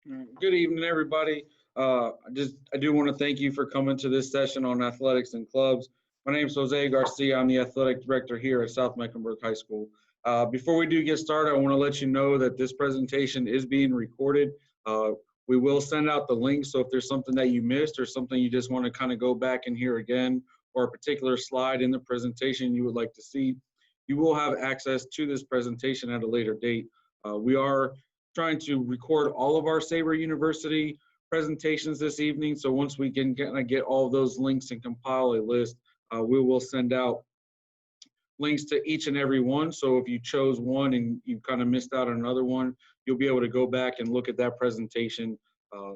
Good evening, everybody. I do want to thank you for coming to this session on athletics and clubs. My name is Jose Garcia. I'm the athletic director here at South Mecklenburg High School. Before we do get started, I want to let you know that this presentation is being recorded. Uh, we will send out the link, so if there's something that you missed or something you just want to kind of go back and hear again, or a particular slide in the presentation you would like to see, you will have access to this presentation at a later date. We are trying to record all of our Sabre University presentations this evening. So once we can kind of get all of those links and compile a list, we will send out links to each and every one. So if you chose one and you kind of missed out on another one, you'll be able to go back and look at that presentation uh,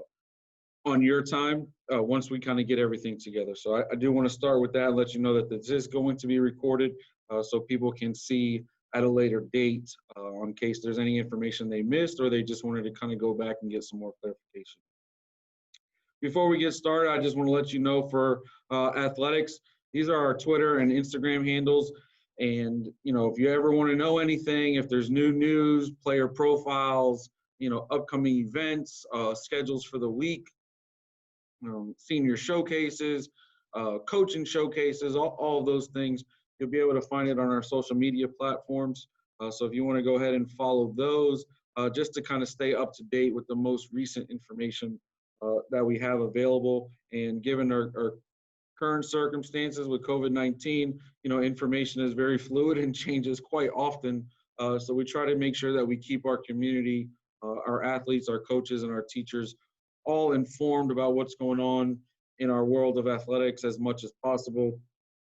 on your time once we kind of get everything together. So I do want to start with that and let you know that this is going to be recorded so people can see at a later date in case there's any information they missed or they just wanted to kind of go back and get some more clarification. Before we get started, I just want to let you know for athletics, these are our Twitter and Instagram handles. And, if you ever want to know anything, if there's new news, player profiles, upcoming events, schedules for the week, senior showcases, coaching showcases, all of those things. You'll be able to find it on our social media platforms. So if you want to go ahead and follow those, just to kind of stay up to date with the most recent information that we have available. And given our current circumstances with COVID-19, information is very fluid and changes quite often. So we try to make sure that we keep our community, our athletes, our coaches, and our teachers all informed about what's going on in our world of athletics as much as possible.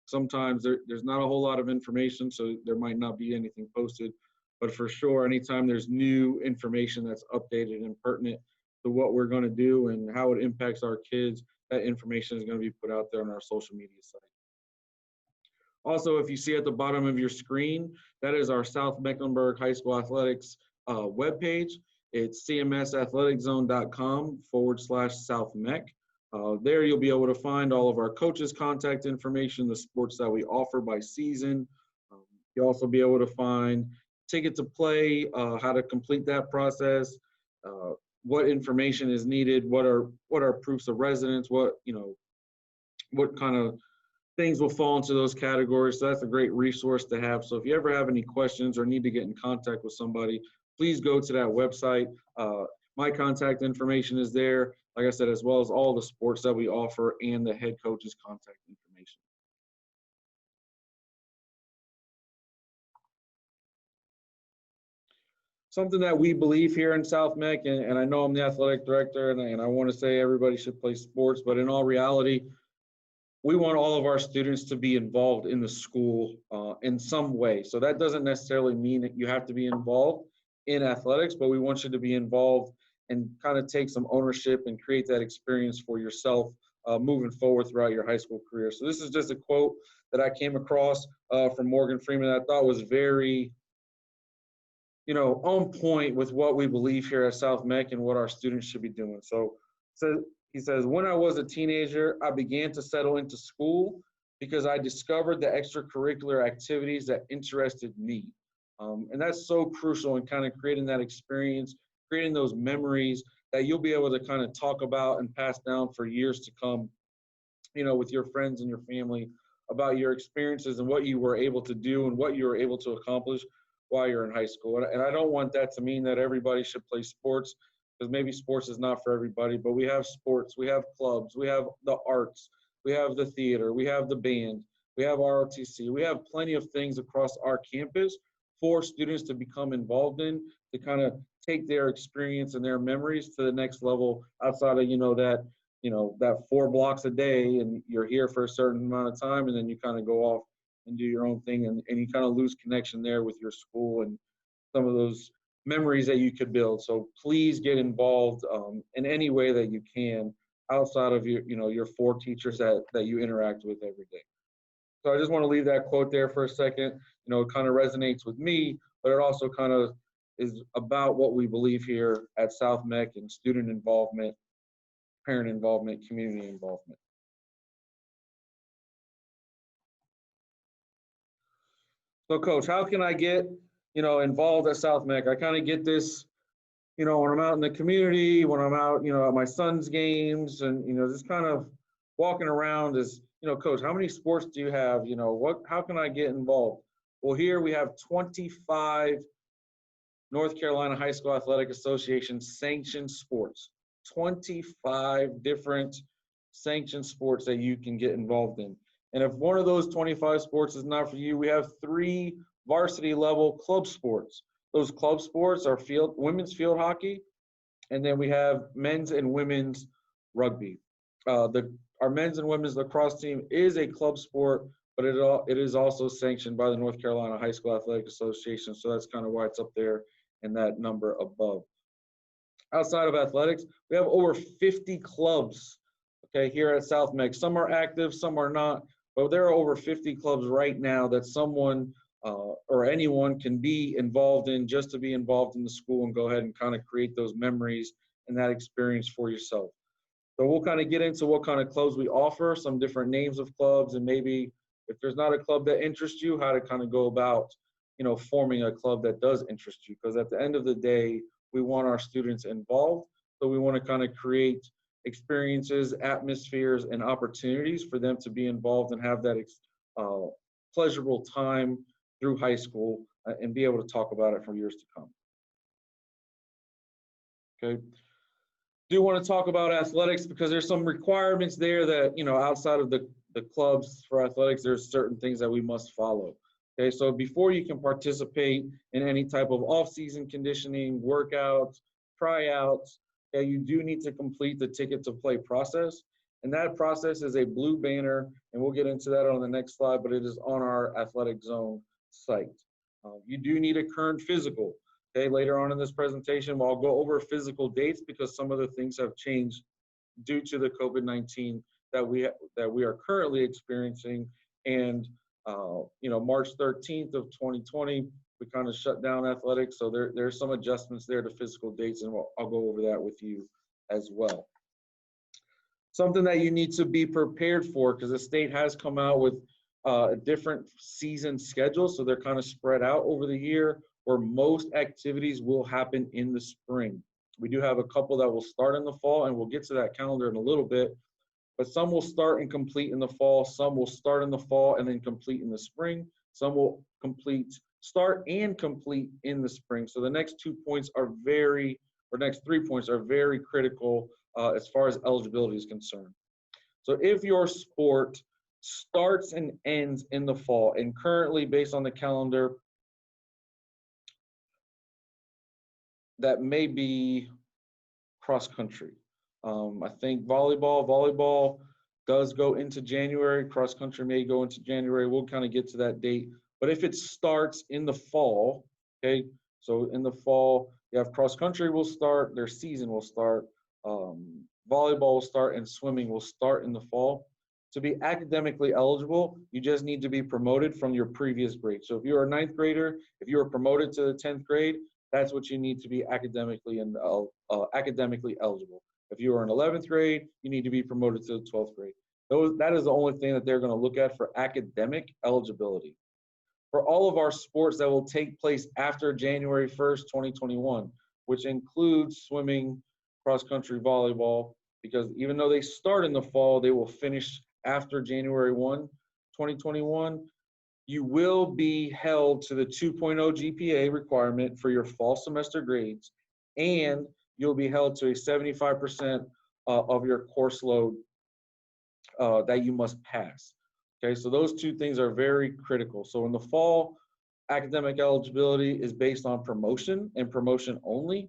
Sometimes there's not a whole lot of information, so there might not be anything posted. But for sure, anytime there's new information that's updated and pertinent to what we're going to do and how it impacts our kids, that information is going to be put out there on our social media site. Also, if you see at the bottom of your screen, that is our South Mecklenburg High School Athletics webpage. It's cmsathleticzone.com/SouthMech. There you'll be able to find all of our coaches' contact information, the sports that we offer by season. You'll also be able to find ticket to play, how to complete that process, what information is needed, what are proofs of residence, what kind of things will fall into those categories. So that's a great resource to have. So if you ever have any questions or need to get in contact with somebody, please go to that website. My contact information is there, like I said, as well as all the sports that we offer and the head coach's contact information. Something that we believe here in South Mech, and I know I'm the athletic director, and I want to say everybody should play sports, but in all reality, we want all of our students to be involved in the school in some way. So that doesn't necessarily mean that you have to be involved in athletics, but we want you to be involved and kind of take some ownership and create that experience for yourself moving forward throughout your high school career. So this is just a quote that I came across from Morgan Freeman that I thought was very, on point with what we believe here at South Mech and what our students should be doing. So he says, when I was a teenager, I began to settle into school because I discovered the extracurricular activities that interested me. And that's so crucial in kind of creating that experience, creating those memories that you'll be able to kind of talk about and pass down for years to come, with your friends and your family about your experiences and what you were able to do and what you were able to accomplish while you're in high school. And I don't want that to mean that everybody should play sports, because maybe sports is not for everybody, but we have sports, we have clubs, we have the arts, we have the theater, we have the band, we have ROTC, we have plenty of things across our campus for students to become involved in, to kind of take their experience and their memories to the next level outside of, that 4 blocks a day and you're here for a certain amount of time and then you kind of go off and do your own thing, and you kind of lose connection there with your school and some of those memories that you could build. So please get involved in any way that you can outside of your 4 teachers that you interact with every day. So I just want to leave that quote there for a second. It kind of resonates with me, but it also kind of is about what we believe here at South Mech and student involvement, parent involvement, community involvement. So Coach, how can I get, involved at South Mech? I kind of get this when I'm out in the community, when I'm out, at my son's games and, just kind of walking around is, coach, how many sports do you have? How can I get involved? Well, here we have 25 North Carolina High School Athletic Association sanctioned sports, 25 different sanctioned sports that you can get involved in. And if one of those 25 sports is not for you, we have 3 varsity level club sports. Those club sports are women's field hockey, and then we have men's and women's rugby. Our men's and women's lacrosse team is a club sport, but it is also sanctioned by the North Carolina High School Athletic Association, so that's kind of why it's up there in that number above. Outside of athletics, we have over 50 clubs, okay, here at South Meg. Some are active, some are not, but there are over 50 clubs right now that someone or anyone can be involved in just to be involved in the school and go ahead and kind of create those memories and that experience for yourself. So we'll kind of get into what kind of clubs we offer, some different names of clubs, and maybe if there's not a club that interests you, how to kind of go about, forming a club that does interest you. Because at the end of the day, we want our students involved. So we want to kind of create experiences, atmospheres, and opportunities for them to be involved and have that pleasurable time through high school and be able to talk about it for years to come. Okay. Do want to talk about athletics because there's some requirements there that, outside of the clubs for athletics, there's certain things that we must follow. Okay, so before you can participate in any type of off-season conditioning, workouts, tryouts, okay, you do need to complete the ticket to play process. And that process is a blue banner, and we'll get into that on the next slide, but it is on our Athletic Zone site. You do need a current physical. Okay, later on in this presentation, I'll go over physical dates because some of the things have changed due to the COVID-19 that we are currently experiencing. And March 13th of 2020, we kind of shut down athletics. So there's some adjustments there to physical dates, and I'll go over that with you as well. Something that you need to be prepared for, because the state has come out with a different season schedule, so they're kind of spread out over the year, where most activities will happen in the spring. We do have a couple that will start in the fall, and we'll get to that calendar in a little bit, but some will start and complete in the fall, some will start in the fall and then complete in the spring, some will start and complete in the spring. So the next 3 points are very critical as far as eligibility is concerned. So if your sport starts and ends in the fall, and currently based on the calendar, that may be cross country. I think volleyball does go into January. Cross country may go into January. We'll kind of get to that date. But if it starts in the fall, okay, so in the fall, you have cross country will start, their season will start, volleyball will start, and swimming will start in the fall. To be academically eligible, you just need to be promoted from your previous grade. So if you're a 9th grader, if you were promoted to the 10th grade, that's what you need to be academically eligible. If you are in 11th grade, you need to be promoted to the 12th grade. That is the only thing that they're going to look at for academic eligibility. For all of our sports that will take place after January 1st, 2021, which includes swimming, cross-country, volleyball, because even though they start in the fall, they will finish after January 1, 2021. You will be held to the 2.0 GPA requirement for your fall semester grades, and you'll be held to a 75% of your course load that you must pass. Okay, so those 2 things are very critical. So in the fall, academic eligibility is based on promotion and promotion only.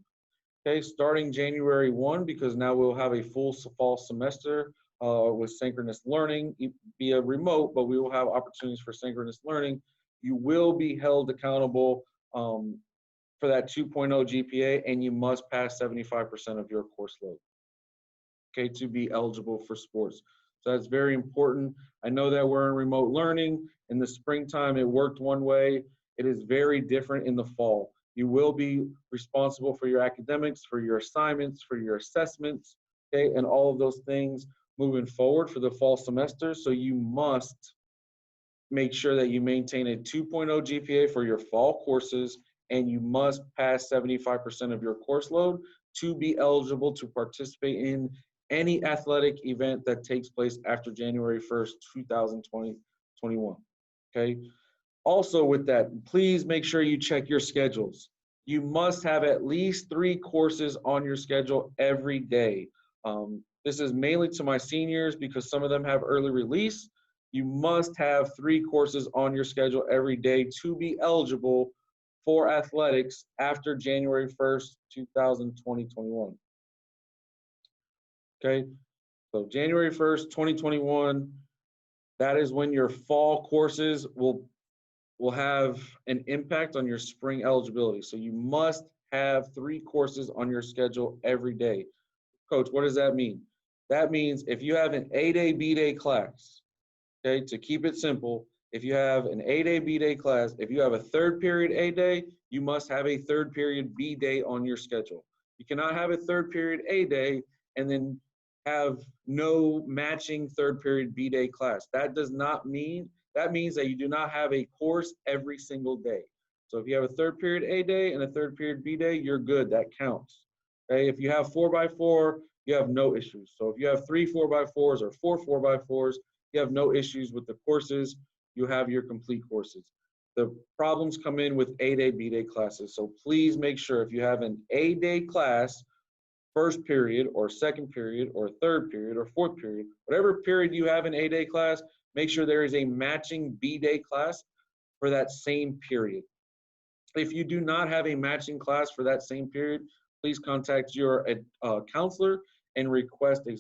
Okay, starting January 1, because now we'll have a full fall semester with synchronous learning via remote, but we will have opportunities for synchronous learning. You will be held accountable for that 2.0 GPA, and you must pass 75% of your course load, okay, to be eligible for sports. So that's very important. I know that we're in remote learning. In the springtime, it worked one way. It is very different in the fall. You will be responsible for your academics, for your assignments, for your assessments, okay, and all of those things moving forward for the fall semester. So you must make sure that you maintain a 2.0 GPA for your fall courses and you must pass 75% of your course load to be eligible to participate in any athletic event that takes place after January 1st, 2021. Okay. Also with that, please make sure you check your schedules. You must have at least 3 courses on your schedule every day. This is mainly to my seniors because some of them have early release. You must have 3 courses on your schedule every day to be eligible for athletics after January 1st, 2021. Okay, so January 1st, 2021, that is when your fall courses will have an impact on your spring eligibility. So you must have 3 courses on your schedule every day. Coach, what does that mean? That means if you have an A-day, B-day class, okay, to keep it simple, if you have an A-day, B-day class, if you have a 3rd period A-day, you must have a 3rd period B-day on your schedule. You cannot have a 3rd period A-day and then have no matching 3rd period B-day class. That does not mean, that means that you do not have a course every single day. So if you have a 3rd period A-day and a 3rd period B-day, you're good, that counts. Okay, if you have 4x4, you have no issues. So if you have 3 4x4s or 4 4x4s, you have no issues with the courses. You have your complete courses. The problems come in with A-day, B-day classes. So please make sure if you have an A-day class, 1st period or 2nd period or 3rd period or 4th period, whatever period you have an A-day class, make sure there is a matching B-day class for that same period. If you do not have a matching class for that same period, please contact your counselor and request a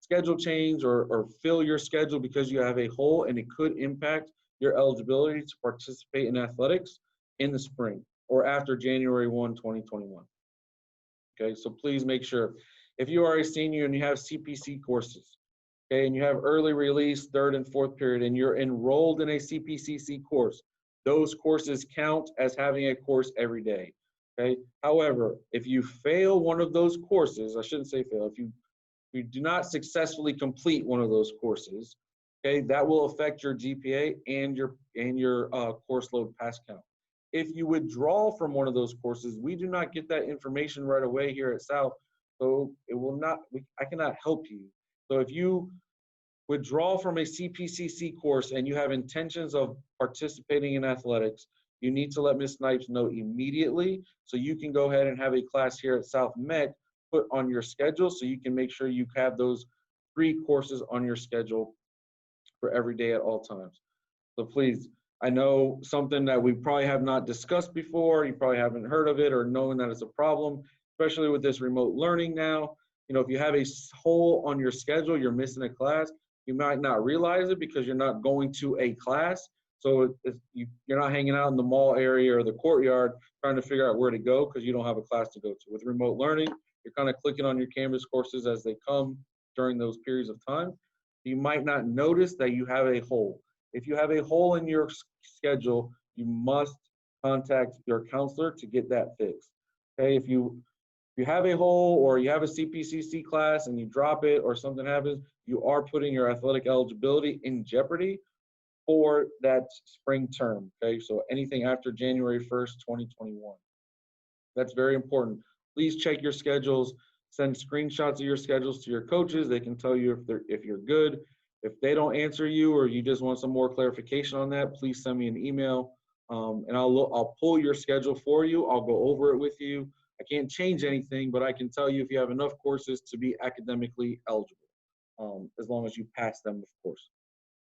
schedule change or fill your schedule because you have a hole and it could impact your eligibility to participate in athletics in the spring or after January 1, 2021. Okay, so please make sure. If you are a senior and you have CPC courses, okay, and you have early release, 3rd and 4th period, and you're enrolled in a CPCC course, those courses count as having a course every day. Okay. However, if you fail one of those courses, I shouldn't say fail, if you do not successfully complete one of those courses, okay, that will affect your GPA and your course load pass count. If you withdraw from one of those courses, we do not get that information right away here at South, so it will not. I cannot help you. So if you withdraw from a CPCC course and you have intentions of participating in athletics, you need to let Ms. Snipes know immediately so you can go ahead and have a class here at South Met put on your schedule so you can make sure you have those 3 courses on your schedule for every day at all times. So please, I know something that we probably have not discussed before, you probably haven't heard of it or knowing that it's a problem, especially with this remote learning now. You know, if you have a hole on your schedule, you're missing a class, you might not realize it because you're not going to a class. So you're not hanging out in the mall area or the courtyard trying to figure out where to go because you don't have a class to go to. With remote learning, you're kind of clicking on your Canvas courses as they come during those periods of time. You might not notice that you have a hole. If you have a hole in your schedule, you must contact your counselor to get that fixed. Okay, if you have a hole or you have a CPCC class and you drop it or something happens, you are putting your athletic eligibility in jeopardy for that spring term. Okay, so anything after January 1st, 2021. That's very important. Please check your schedules. Send screenshots of your schedules to your coaches. They can tell you if you're good. If they don't answer you or you just want some more clarification on that, please send me an email and I'll pull your schedule for you. I'll go over it with you. I can't change anything, but I can tell you if you have enough courses to be academically eligible, as long as you pass them, of course.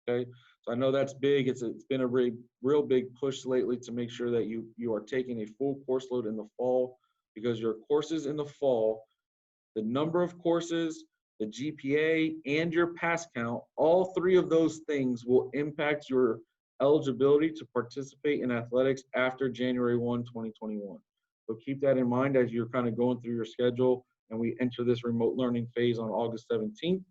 Okay, so I know that's big. It's been a real big push lately to make sure that you are taking a full course load in the fall, because your courses in the fall, the number of courses, the GPA, and your pass count, all 3 of those things will impact your eligibility to participate in athletics after January 1, 2021. So keep that in mind as you're kind of going through your schedule and we enter this remote learning phase on August 17th.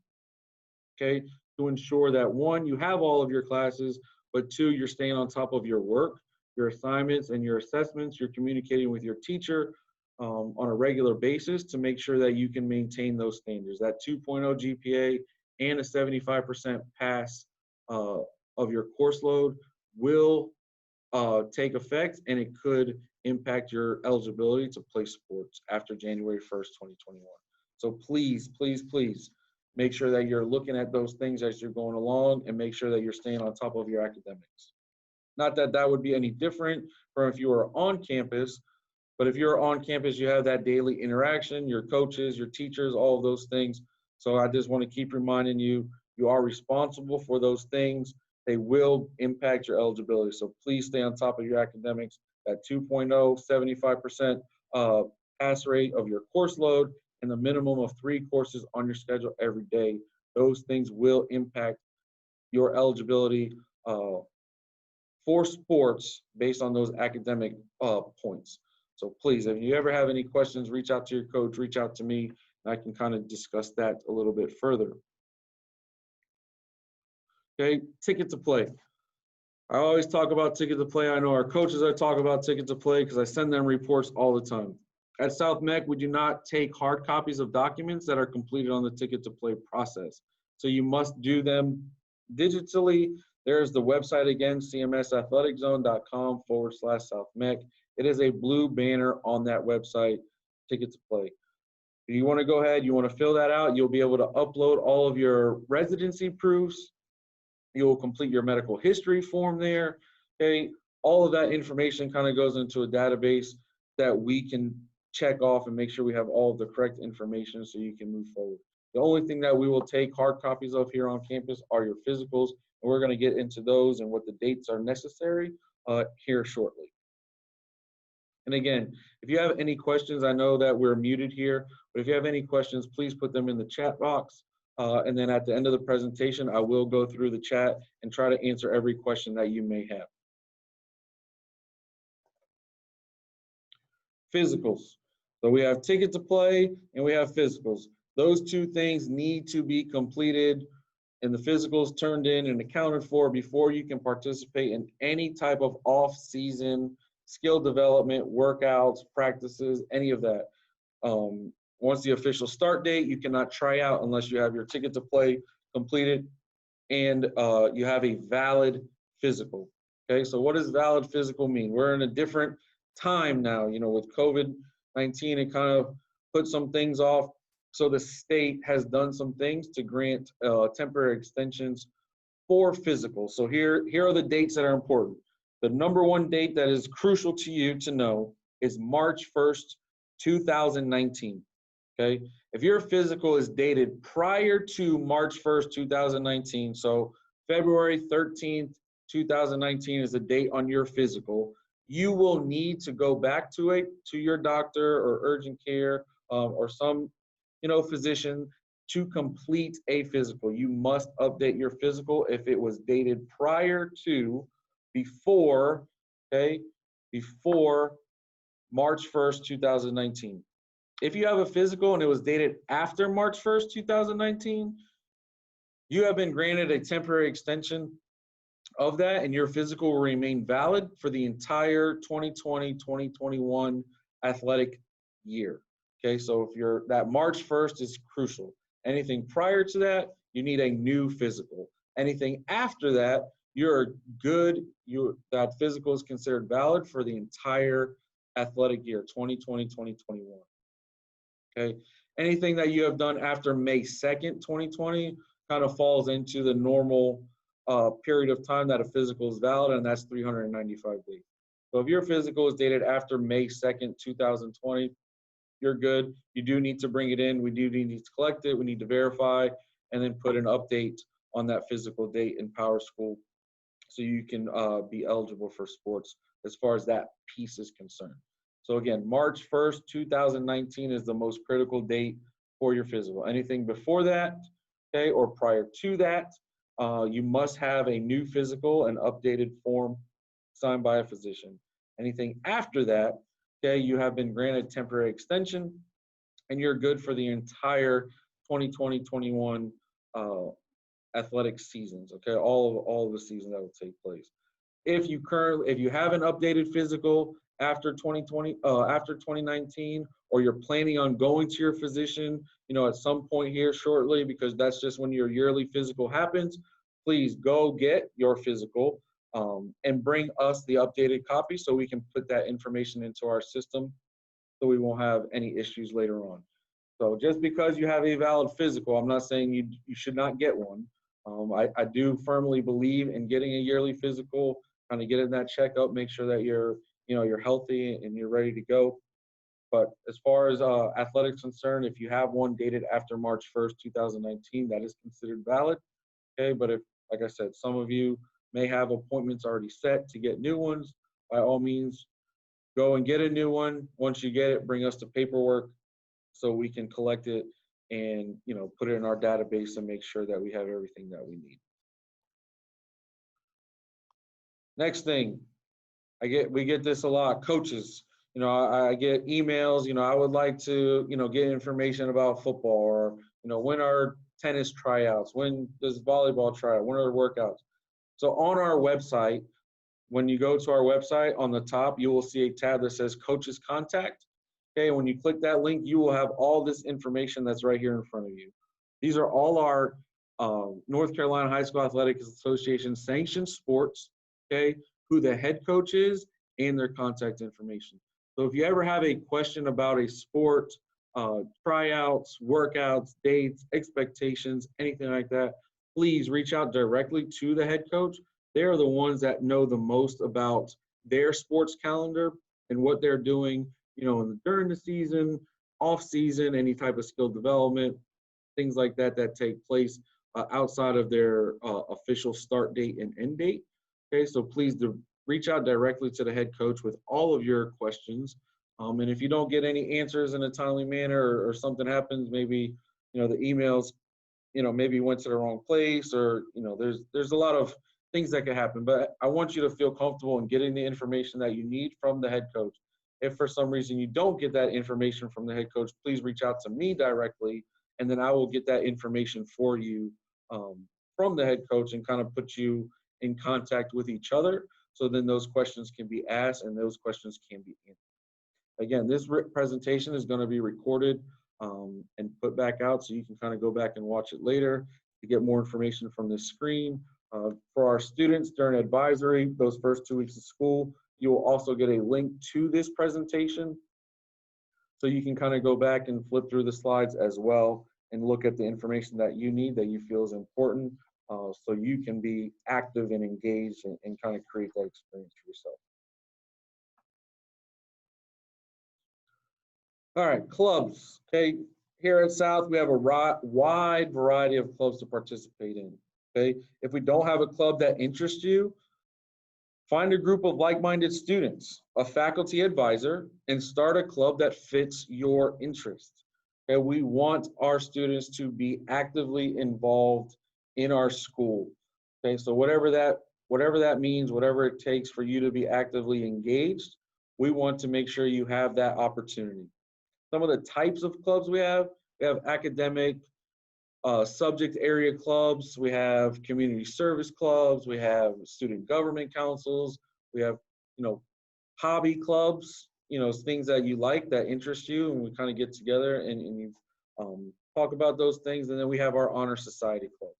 Okay, to ensure that 1, you have all of your classes, but 2, you're staying on top of your work, your assignments, and your assessments. You're communicating with your teacher on a regular basis to make sure that you can maintain those standards. That 2.0 GPA and a 75% pass of your course load will take effect, and it could impact your eligibility to play sports after January 1st, 2021. So please, please, please make sure that you're looking at those things as you're going along and make sure that you're staying on top of your academics. Not that that would be any different from if you were on campus, but if you're on campus, you have that daily interaction, your coaches, your teachers, all of those things. So I just want to keep reminding you, you are responsible for those things. They will impact your eligibility. So please stay on top of your academics. That 2.0, 75% pass rate of your course load, and the minimum of 3 courses on your schedule every day. Those things will impact your eligibility for sports based on those academic points. So please, if you ever have any questions, reach out to your coach, reach out to me, and I can kind of discuss that a little bit further. Okay, ticket to play. I always talk about ticket to play. I know our coaches I talk about ticket to play because I send them reports all the time. At South Mech, we do not take hard copies of documents that are completed on the ticket to play process. So you must do them digitally. There's the website again, cmsathleticzone.com/South Mech. It is a blue banner on that website, ticket to play. If you want to go ahead, you want to fill that out, you'll be able to upload all of your residency proofs. You'll complete your medical history form there. Okay, all of that information kind of goes into a database that we can check off and make sure we have all of the correct information so you can move forward. The only thing that we will take hard copies of here on campus are your physicals, and we're going to get into those and what the dates are necessary here shortly. And again, if you have any questions, I know that we're muted here, but if you have any questions, please put them in the chat box. And then at the end of the presentation, I will go through the chat and try to answer every question that you may have. Physicals. So we have ticket to play and we have physicals. Those two things need to be completed and the physicals turned in and accounted for before you can participate in any type of off-season skill development, workouts, practices, any of that. Once the official start date, you cannot try out unless you have your ticket to play completed and you have a valid physical. Okay, so what does valid physical mean? We're in a different time now, you know, with COVID-19, it kind of put some things off. So the state has done some things to grant temporary extensions for physical. So here are the dates that are important. The number one date that is crucial to you to know is March 1st, 2019. Okay, if your physical is dated prior to March 1st, 2019, so February 13th, 2019 is the date on your physical, you will need to go back to your doctor or urgent care or some, you know, physician to complete a physical. You must update your physical if it was dated prior to, before March 1st, 2019. If you have a physical and it was dated after March 1st, 2019, you have been granted a temporary extension of that and your physical will remain valid for the entire 2020-2021 athletic year. Okay, so if that March 1st is crucial. Anything prior to that, you need a new physical. Anything after that, you're good. That physical is considered valid for the entire athletic year, 2020-2021. Okay, anything that you have done after May 2nd, 2020 kind of falls into the normal period of time that a physical is valid, and that's 395 days. So if your physical is dated after May 2nd, 2020, you're good. You do need to bring it in. We do need to collect it. We need to verify and then put an update on that physical date in Power School so you can be eligible for sports as far as that piece is concerned. So again, March 1st, 2019 is the most critical date for your physical. Anything before that, okay, or prior to that, you must have a new physical and updated form signed by a physician. Anything after that, okay, you have been granted temporary extension and you're good for the entire 2020-21 athletic seasons, okay, all of the seasons that will take place. If you have an updated physical after 2019, or you're planning on going to your physician, you know, at some point here shortly, because that's just when your yearly physical happens, please go get your physical. and bring us the updated copy so we can put that information into our system so we won't have any issues later on. So just because you have a valid physical, I'm not saying you should not get one. I do firmly believe in getting a yearly physical, kind of getting that checkup, make sure that you're healthy and you're ready to go. But as far as athletics concerned, if you have one dated after March 1st, 2019, that is considered valid. Okay, but if, like I said, some of you may have appointments already set to get new ones, by all means, go and get a new one. Once you get it, bring us the paperwork so we can collect it and put it in our database and make sure that we have everything that we need. Next thing, we get this a lot, coaches. I get emails, I would like to, get information about football, or, when are tennis tryouts, when does volleyball tryout, when are the workouts. So on our website, when you go to our website, on the top, you will see a tab that says Coaches Contact. Okay, when you click that link, you will have all this information that's right here in front of you. These are all our North Carolina High School Athletics Association sanctioned sports, okay, who the head coach is, and their contact information. So if you ever have a question about a sport, tryouts, workouts, dates, expectations, anything like that, please reach out directly to the head coach. They are the ones that know the most about their sports calendar and what they're doing, during the season, off season, any type of skill development, things like that take place outside of their official start date and end date. Okay, so please reach out directly to the head coach with all of your questions. And if you don't get any answers in a timely manner, or something happens, maybe the emails, maybe went to the wrong place, or there's a lot of things that could happen. But I want you to feel comfortable in getting the information that you need from the head coach. If for some reason you don't get that information from the head coach, please reach out to me directly, and then I will get that information for you from the head coach and kind of put you in contact with each other. So then those questions can be asked and those questions can be answered. Again, this presentation is going to be recorded and put back out, so you can kind of go back and watch it later to get more information from this screen. For our students during advisory, those first 2 weeks of school, you will also get a link to this presentation, so you can kind of go back and flip through the slides as well and look at the information that you need, that you feel is important, so you can be active and engaged and kind of create that experience for yourself. All right, clubs. Okay, here at South, we have a wide variety of clubs to participate in. Okay, if we don't have a club that interests you, find a group of like-minded students, a faculty advisor, and start a club that fits your interest. Okay, we want our students to be actively involved in our school. Okay, so whatever that means, whatever it takes for you to be actively engaged, we want to make sure you have that opportunity. Some of the types of clubs we have academic, subject area clubs, we have community service clubs, we have student government councils, we have, hobby clubs, things that you like, that interest you, and we kind of get together and you talk about those things. And then we have our honor society club.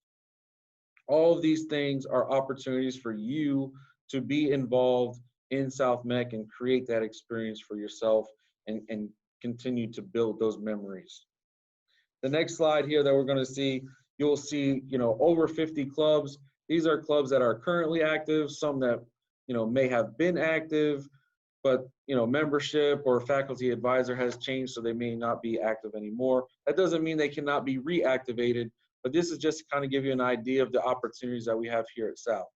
All of these things are opportunities for you to be involved in South Mech and create that experience for yourself and continue to build those memories. The next slide here that we're going to see, you'll see, over 50 clubs. These are clubs that are currently active, some that, may have been active, but, membership or faculty advisor has changed, so they may not be active anymore. That doesn't mean they cannot be reactivated, but this is just to kind of give you an idea of the opportunities that we have here at South.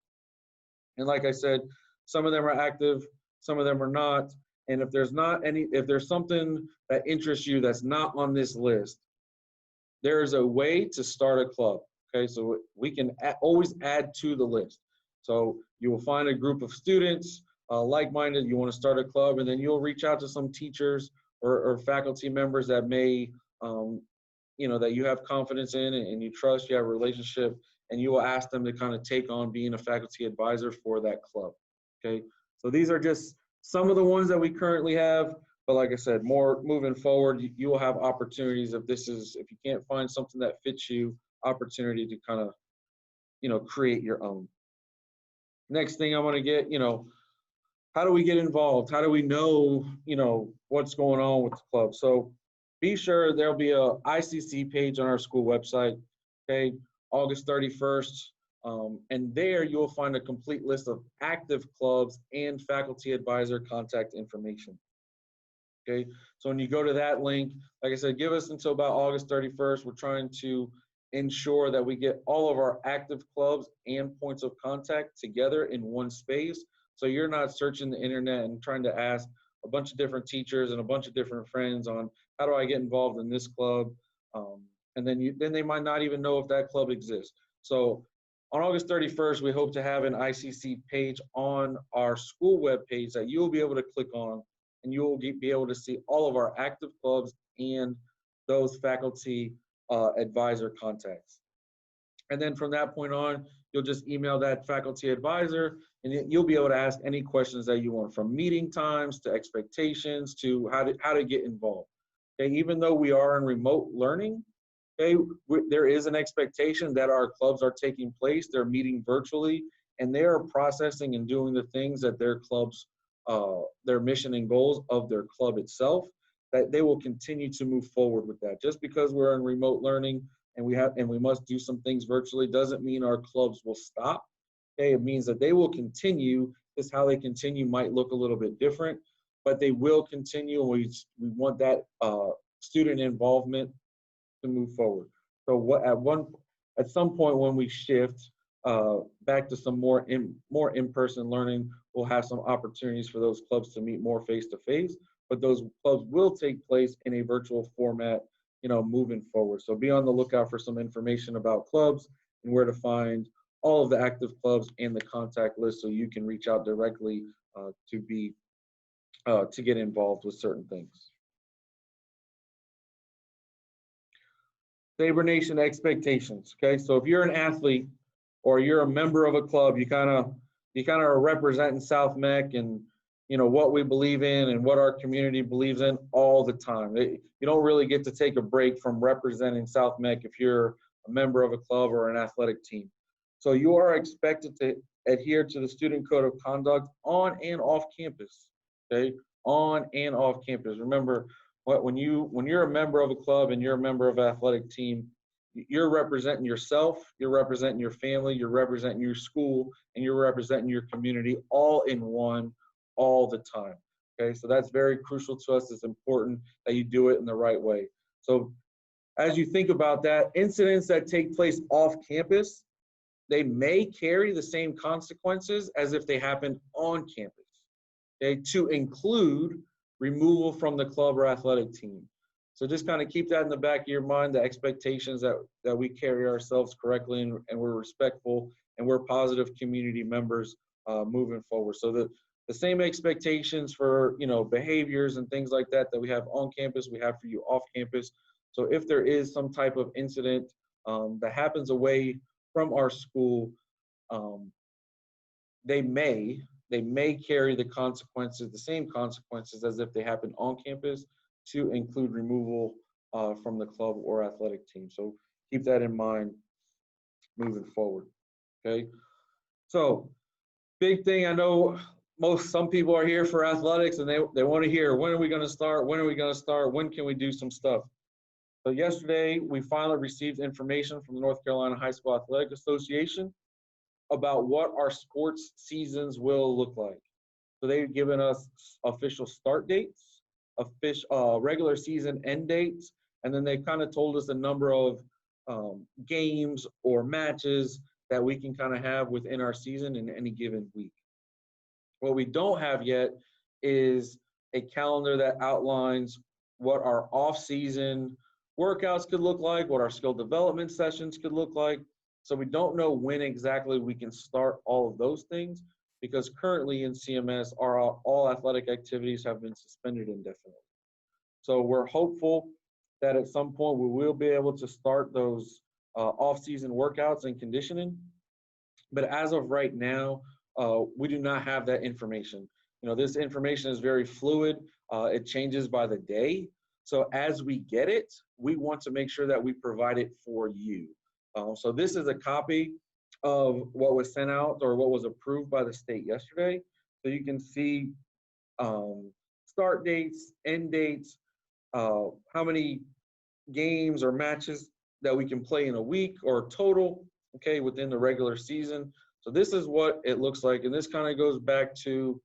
And like I said, some of them are active, some of them are not. And if there's something that interests you that's not on this list, there's a way to start a club. Okay, so we can always add to the list. So you will find a group of students, like-minded, you want to start a club, and then you'll reach out to some teachers or faculty members that may, that you have confidence in and you trust, you have a relationship, and you will ask them to kind of take on being a faculty advisor for that club. Okay, so these are just some of the ones that we currently have, but like I said, more moving forward, you will have opportunities. If you can't find something that fits you, opportunity to kind of, create your own. Next thing I want to get, how do we get involved? How do we know, what's going on with the club? So be sure there'll be a ICC page on our school website, okay, August 31st. And there you'll find a complete list of active clubs and faculty advisor contact information. Okay, so when you go to that link, like I said, give us until about August 31st. We're trying to ensure that we get all of our active clubs and points of contact together in one space. So you're not searching the internet and trying to ask a bunch of different teachers and a bunch of different friends on how do I get involved in this club, and then they might not even know if that club exists. So on August 31st, we hope to have an ICC page on our school web page that you'll be able to click on, and you will be able to see all of our active clubs and those faculty advisor contacts. And then from that point on, you'll just email that faculty advisor, and you'll be able to ask any questions that you want, from meeting times to expectations to how to get involved. Okay, even though we are in remote learning, okay, there is an expectation that our clubs are taking place. They're meeting virtually, and they are processing and doing the things that their clubs, their mission and goals of their club itself, that they will continue to move forward with that. Just because we're in remote learning and we must do some things virtually doesn't mean our clubs will stop. Okay, it means that they will continue. Just how they continue might look a little bit different, but they will continue, and we want that student involvement to move forward. So at some point when we shift back to some more in-person learning, we'll have some opportunities for those clubs to meet more face-to-face, but those clubs will take place in a virtual format, moving forward. So be on the lookout for some information about clubs and where to find all of the active clubs and the contact list, so you can reach out directly to get involved with certain things. Sabre Nation expectations. Okay, so if you're an athlete or you're a member of a club, you kind of are representing South Mech and what we believe in and what our community believes in all the time. You don't really get to take a break from representing South Mech if you're a member of a club or an athletic team. So you are expected to adhere to the student code of conduct on and off campus. Okay, on and off campus. Remember, when you're a member of a club and you're a member of an athletic team, you're representing yourself, you're representing your family, you're representing your school, and you're representing your community all in one, all the time. Okay, so that's very crucial to us. It's important that you do it in the right way. So as you think about that, incidents that take place off campus, they may carry the same consequences as if they happened on campus. Okay, to include removal from the club or athletic team. So just kind of keep that in the back of your mind, the expectations that we carry ourselves correctly and we're respectful and we're positive community members moving forward. So the same expectations for behaviors and things like that we have on campus, we have for you off campus. So if there is some type of incident that happens away from our school, they may carry the consequences, the same consequences as if they happened on campus, to include removal from the club or athletic team. So keep that in mind moving forward. Okay. So big thing, I know some people are here for athletics and they want to hear, when are we going to start? When are we going to start? When can we do some stuff? So yesterday we finally received information from the North Carolina High School Athletic Association about what our sports seasons will look like. So they've given us official start dates, regular season end dates, and then they kind of told us a number of games or matches that we can kind of have within our season in any given week. What we don't have yet is a calendar that outlines what our off-season workouts could look like, what our skill development sessions could look like. So we don't know when exactly we can start all of those things, because currently in CMS, all athletic activities have been suspended indefinitely. So we're hopeful that at some point we will be able to start those off-season workouts and conditioning. But as of right now, we do not have that information. This information is very fluid. It changes by the day. So as we get it, we want to make sure that we provide it for you. So this is a copy of what was sent out or what was approved by the state yesterday. So you can see start dates, end dates, how many games or matches that we can play in a week or total, okay, within the regular season. So this is what it looks like. And this kind of goes back to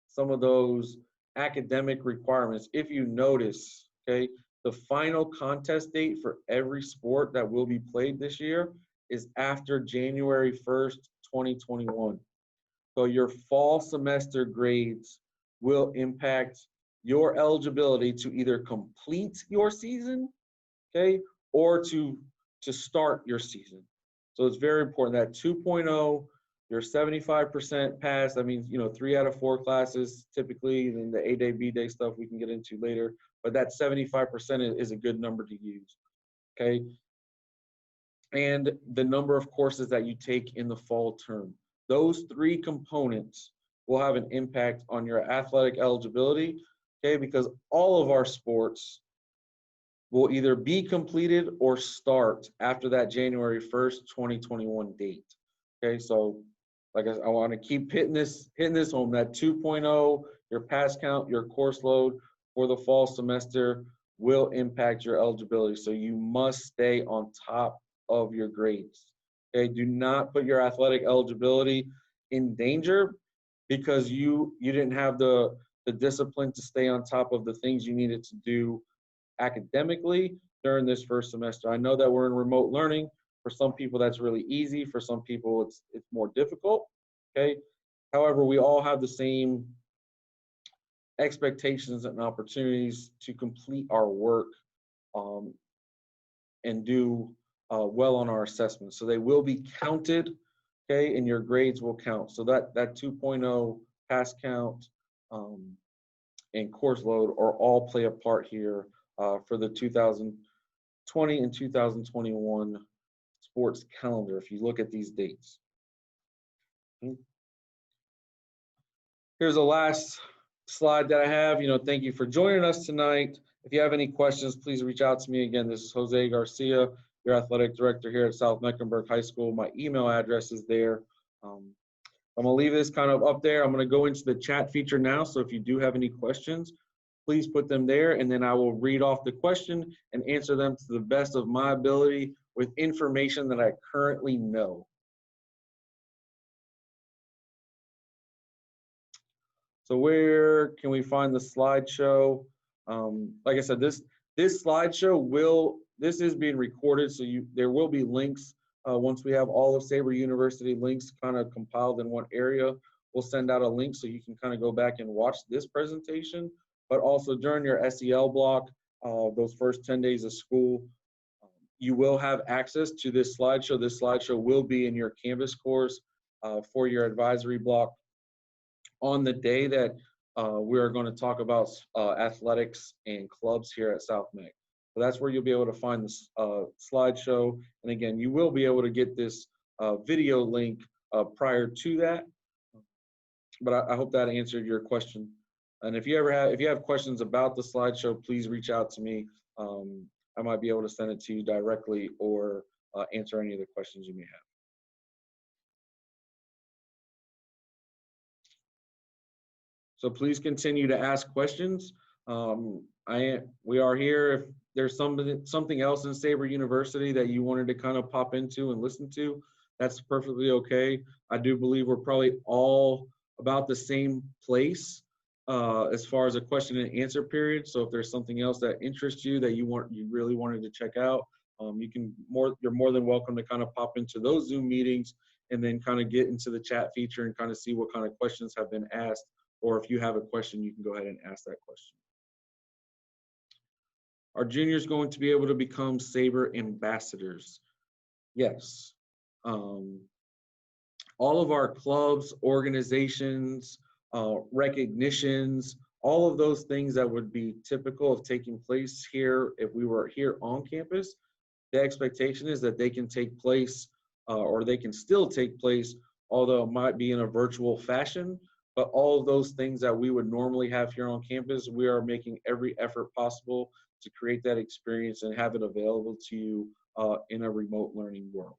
some of those academic requirements. If you notice, okay, the final contest date for every sport that will be played this year is after January 1st, 2021. So your fall semester grades will impact your eligibility to either complete your season, okay, or to start your season. So it's very important that 2.0, you're 75% pass. That means, 3 out of 4 classes typically, and then the A day, B day stuff we can get into later. But that 75% is a good number to use, okay? And the number of courses that you take in the fall term. Those 3 components will have an impact on your athletic eligibility, okay? Because all of our sports will either be completed or start after that January 1st, 2021 date. Okay, so like I want to keep hitting this home, that 2.0, your pass count, your course load for the fall semester will impact your eligibility. So you must stay on top of your grades. Okay, do not put your athletic eligibility in danger because you didn't have the discipline to stay on top of the things you needed to do academically during this first semester. I know that we're in remote learning. For some people, that's really easy. For some people, it's more difficult, okay? However, we all have the same expectations and opportunities to complete our work and do well on our assessments. So they will be counted, okay, and your grades will count. So that 2.0 pass count and course load are all play a part here for the 2020 and 2021 sports calendar, if you look at these dates. Here's the last slide that I have. Thank you for joining us tonight. If you have any questions, please reach out to me. Again, this is Jose Garcia, your athletic director here at South Mecklenburg High School. My email address is there. I'm going to leave this kind of up there. I'm going to go into the chat feature now. So if you do have any questions, please put them there, and then I will read off the question and answer them to the best of my ability with information that I currently know. So where can we find the slideshow? Like I said, this slideshow this is being recorded, so there will be links once we have all of Sabre University links kind of compiled in one area. We'll send out a link so you can kind of go back and watch this presentation. But also during your SEL block, those first 10 days of school, you will have access to this slideshow. This slideshow will be in your Canvas course for your advisory block on the day that we are going to talk about athletics and clubs here at South Meck. So that's where you'll be able to find this slideshow. And again, you will be able to get this video link prior to that. But I hope that answered your question. And if you have questions about the slideshow, please reach out to me. I might be able to send it to you directly or answer any of the questions you may have. So please continue to ask questions. We are here. If there's something else in Sabre University that you wanted to kind of pop into and listen to, that's perfectly okay. I do believe we're probably all about the same place as far as a question and answer period. So if there's something else that interests you that you really wanted to check out, you're more than welcome to kind of pop into those Zoom meetings and then kind of get into the chat feature and kind of see what kind of questions have been asked. Or if you have a question, you can go ahead and ask that question. Are juniors going to be able to become Sabre ambassadors? Yes. All of our clubs, organizations, recognitions, all of those things that would be typical of taking place here if we were here on campus, the expectation is that they can take place or they can still take place, although it might be in a virtual fashion. But all of those things that we would normally have here on campus, we are making every effort possible to create that experience and have it available to you in a remote learning world.